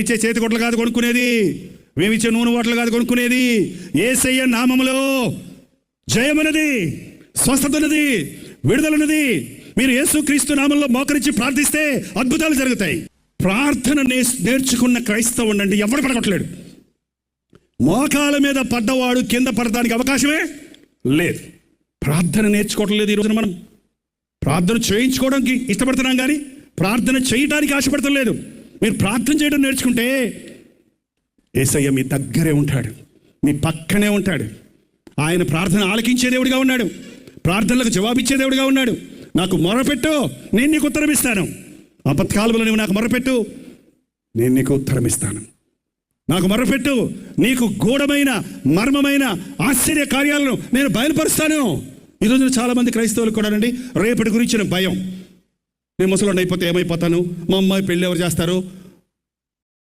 ఇచ్చే చేతి కొట్లు కాదు కొనుక్కునేది, మేమిచ్చే నూనె ఓటలు కాదు కొనుక్కునేది. యేసయ్య నామములో జయమున్నది, స్వస్థత ఉన్నది, విడుదలన్నది. మీరు యేసుక్రీస్తు నామంలో మోకరించి ప్రార్థిస్తే అద్భుతాలు జరుగుతాయి. ప్రార్థన నేర్చుకున్న క్రైస్తవుడు అంటే ఎవడు పడగొట్టలేడు. మోకాల మీద పడ్డవాడు కింద పడడానికి అవకాశమే లేదు. ప్రార్థన నేర్చుకోవటం లేదు. ఈ రోజున మనం ప్రార్థన చేయించుకోవడానికి ఇష్టపడుతున్నాం కానీ ప్రార్థన చేయడానికి ఆశపడటం లేదు. మీరు ప్రార్థన చేయడం నేర్చుకుంటే యేసయ్య మీ దగ్గరే ఉంటాడు, మీ పక్కనే ఉంటాడు. ఆయన ప్రార్థన ఆలకించే దేవుడిగా ఉన్నాడు, ప్రార్థనలకు జవాబిచ్చే దేవుడిగా ఉన్నాడు. నాకు మొరపెట్టు, నేను నీకు ఉత్తరం ఇస్తాను. ఆపత్కాలంలో నువ్వు నాకు మొరపెట్టు, నేను నీకు ఉత్తరం ఇస్తాను. నాకు మొరపెట్టు, నీకు గూఢమైన మర్మమైన ఆశ్చర్య కార్యాలను నేను బయలుపరుస్తాను. ఈరోజు చాలామంది క్రైస్తవులకు కూడానండి రేపటి గురించిన భయం. నేను ముసలోడిని అయిపోతే ఏమైపోతాను, మా అమ్మాయి పెళ్ళి ఎవరు చేస్తారు,